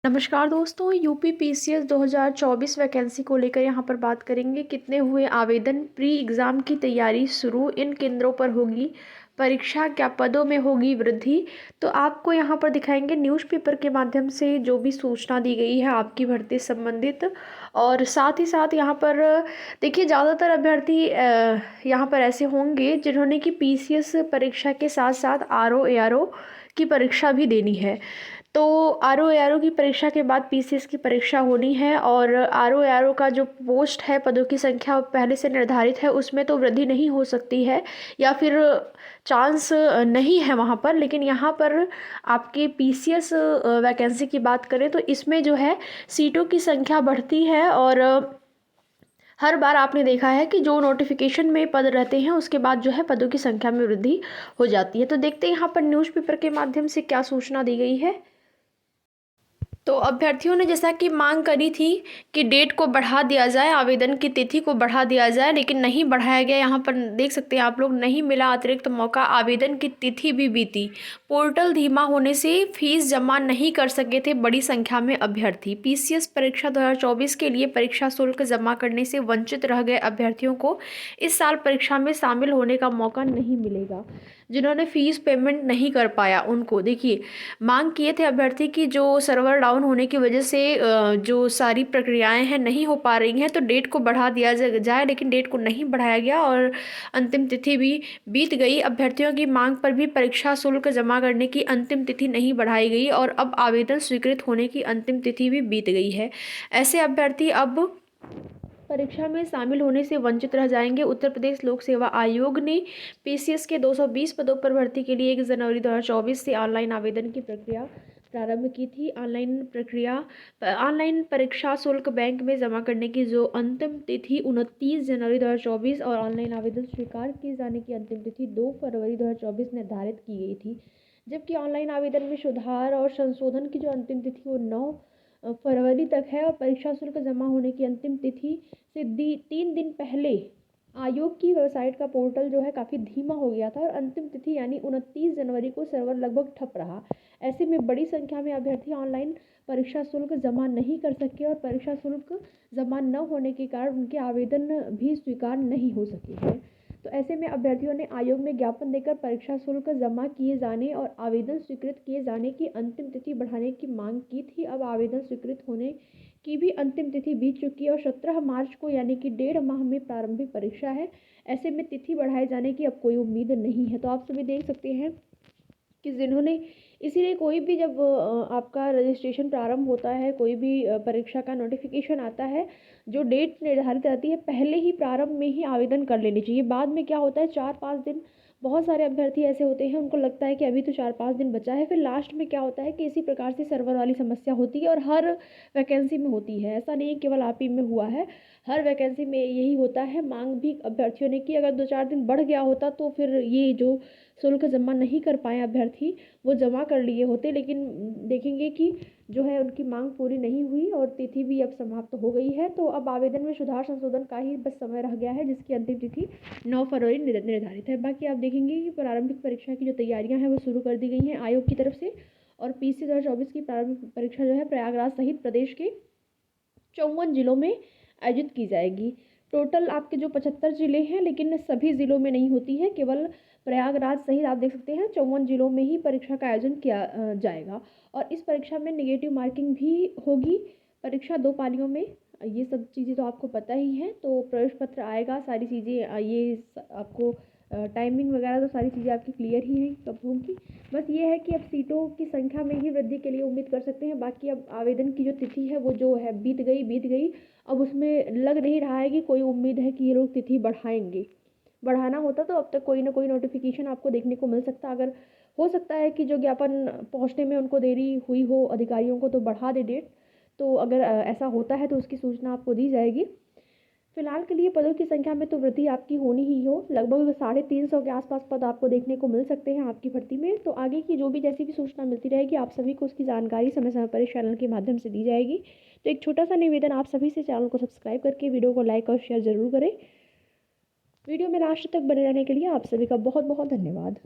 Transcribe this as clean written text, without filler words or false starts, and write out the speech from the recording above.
नमस्कार दोस्तों, UP PCS 2024 vacancy को लेकर यहाँ पर बात करेंगे। कितने हुए आवेदन, प्री एग्ज़ाम की तैयारी शुरू, इन केंद्रों पर होगी परीक्षा, क्या पदों में होगी वृद्धि। तो आपको यहाँ पर दिखाएंगे न्यूज़पेपर के माध्यम से जो भी सूचना दी गई है आपकी भर्ती संबंधित। और साथ ही साथ यहाँ पर देखिए, ज़्यादातर अभ्यर्थी यहाँ पर ऐसे होंगे जिन्होंने कि पीसीएस परीक्षा के साथ साथ आरओ एआरओ की परीक्षा भी देनी है। तो आरओ एआरओ की परीक्षा के बाद पीसीएस की परीक्षा होनी है, और आरओ एआरओ का जो पोस्ट है, पदों की संख्या पहले से निर्धारित है, उसमें तो वृद्धि नहीं हो सकती है या फिर चांस नहीं है वहाँ पर। लेकिन यहाँ पर आपके पीसीएस वैकेंसी की बात करें तो इसमें जो है सीटों की संख्या बढ़ती है। और हर बार आपने देखा है कि जो नोटिफिकेशन में पद रहते हैं उसके बाद जो है पदों की संख्या में वृद्धि हो जाती है। तो देखते हैं यहाँ पर न्यूज़पेपर के माध्यम से क्या सूचना दी गई है। तो अभ्यर्थियों ने जैसा कि मांग करी थी कि डेट को बढ़ा दिया जाए, आवेदन की तिथि को बढ़ा दिया जाए, लेकिन नहीं बढ़ाया गया। यहाँ पर देख सकते हैं आप लोग, नहीं मिला अतिरिक्त मौका, आवेदन की तिथि भी बीती। पोर्टल धीमा होने से फीस जमा नहीं कर सके थे बड़ी संख्या में अभ्यर्थी। पीसीएस परीक्षा 2024 के लिए परीक्षा शुल्क जमा करने से वंचित रह गए अभ्यर्थियों को इस साल परीक्षा में शामिल होने का मौका नहीं मिलेगा। जिन्होंने फीस पेमेंट नहीं कर पाया उनको, देखिए, मांग किए थे अभ्यर्थी की जो सर्वर डाउन होने की वजह से जो सारी प्रक्रियाएं हैं नहीं हो पा रही हैं, तो डेट को बढ़ा दिया जाए, लेकिन डेट को नहीं बढ़ाया गया और अंतिम तिथि भी बीत गई। अभ्यर्थियों की मांग पर भी परीक्षा शुल्क जमा करने की अंतिम तिथि नहीं बढ़ाई गई और अब आवेदन स्वीकृत होने की अंतिम तिथि भी बीत गई है। ऐसे अभ्यर्थी अब परीक्षा में शामिल होने से वंचित रह जाएंगे। उत्तर प्रदेश लोक सेवा आयोग ने पीसीएस के 220 पदों पर भर्ती के लिए 1 जनवरी 2024 से ऑनलाइन आवेदन की प्रक्रिया प्रारंभ की थी। ऑनलाइन परीक्षा शुल्क बैंक में जमा करने की जो अंतिम तिथि 29 जनवरी 2024 और ऑनलाइन आवेदन स्वीकार किए जाने की अंतिम तिथि 2 फरवरी 2024 निर्धारित की गई थी। जबकि ऑनलाइन आवेदन में सुधार और संशोधन की जो अंतिम तिथि वो 9 फरवरी तक है, और परीक्षा शुल्क जमा होने की अंतिम तिथि से 3 दिन पहले आयोग की वेबसाइट का पोर्टल जो है काफ़ी धीमा हो गया था और अंतिम तिथि यानी 29 जनवरी को सर्वर लगभग ठप रहा। ऐसे में बड़ी संख्या में अभ्यर्थी ऑनलाइन परीक्षा शुल्क जमा नहीं कर सके और परीक्षा शुल्क जमा न होने के कारण उनके आवेदन भी स्वीकार नहीं हो सके हैं। तो ऐसे में अभ्यर्थियों ने आयोग में ज्ञापन देकर परीक्षा शुल्क जमा किए जाने और आवेदन स्वीकृत किए जाने की अंतिम तिथि बढ़ाने की मांग की थी। अब आवेदन स्वीकृत होने की भी अंतिम तिथि बीत चुकी है और 17 मार्च को यानी कि 1.5 माह में प्रारंभिक परीक्षा है। ऐसे में तिथि बढ़ाए जाने की अब कोई उम्मीद नहीं है। तो आप सभी देख सकते हैं कि जिन्होंने, इसीलिए कोई भी जब आपका रजिस्ट्रेशन प्रारंभ होता है, कोई भी परीक्षा का नोटिफिकेशन आता है, जो डेट निर्धारित रहती है पहले ही प्रारंभ में ही आवेदन कर लेनी चाहिए। बाद में क्या होता है, 4-5 दिन, बहुत सारे अभ्यर्थी ऐसे होते हैं उनको लगता है कि अभी तो 4-5 दिन बचा है, फिर लास्ट में क्या होता है कि इसी प्रकार से सर्वर वाली समस्या होती है और हर वैकेंसी में होती है। ऐसा नहीं केवल आप ही में हुआ है, हर वैकेंसी में यही होता है। मांग भी अभ्यर्थियों ने की, अगर 2-4 दिन बढ़ गया होता तो फिर ये जो शुल्क जमा नहीं कर पाए अभ्यर्थी वो जमा कर लिए होते, लेकिन देखेंगे कि जो है उनकी मांग पूरी नहीं हुई और तिथि भी अब समाप्त हो गई है। तो अब आवेदन में सुधार संशोधन का ही बस समय रह गया है, जिसकी अंतिम तिथि 9 फरवरी निर्धारित है। बाकी आप देखेंगे कि प्रारंभिक परीक्षा की जो तैयारियां हैं वो शुरू कर दी गई हैं आयोग की तरफ से, और पीसी 2024 की प्रारंभिक परीक्षा जो है प्रयागराज सहित प्रदेश के 54 जिलों में आयोजित की जाएगी। टोटल आपके जो 75 जिले हैं, लेकिन सभी जिलों में नहीं होती है, केवल प्रयागराज सहित आप देख सकते हैं 54 जिलों में ही परीक्षा का आयोजन किया जाएगा। और इस परीक्षा में नेगेटिव मार्किंग भी होगी। परीक्षा 2 पालियों में, ये सब चीज़ें तो आपको पता ही हैं। तो प्रवेश पत्र आएगा, सारी चीज़ें आपको टाइमिंग वगैरह तो सारी चीज़ें आपकी क्लियर ही हैं कब होंगी। बस ये है कि अब सीटों की संख्या में ही वृद्धि के लिए उम्मीद कर सकते हैं। बाकी अब आवेदन की जो तिथि है वो जो है बीत गई। अब उसमें लग नहीं रहा है कि कोई उम्मीद है कि ये लोग तिथि बढ़ाएंगे। बढ़ाना होता तो अब तक कोई ना कोई नोटिफिकेशन आपको देखने को मिल सकता। अगर हो सकता है कि जो ज्ञापन पहुंचने में उनको देरी हुई हो अधिकारियों को, तो बढ़ा दे डेट। तो अगर ऐसा होता है तो उसकी सूचना आपको दी जाएगी। फिलहाल के लिए पदों की संख्या में तो वृद्धि आपकी होनी ही हो, लगभग 350 के आसपास पद आपको देखने को मिल सकते हैं आपकी भर्ती में। तो आगे की जो भी जैसी भी सूचना मिलती रहेगी आप सभी को उसकी जानकारी समय समय पर इस चैनल के माध्यम से दी जाएगी। तो एक छोटा सा निवेदन आप सभी से, चैनल को सब्सक्राइब करके वीडियो को लाइक और शेयर जरूर करें। वीडियो में लास्ट तक बने रहने के लिए आप सभी का बहुत बहुत धन्यवाद।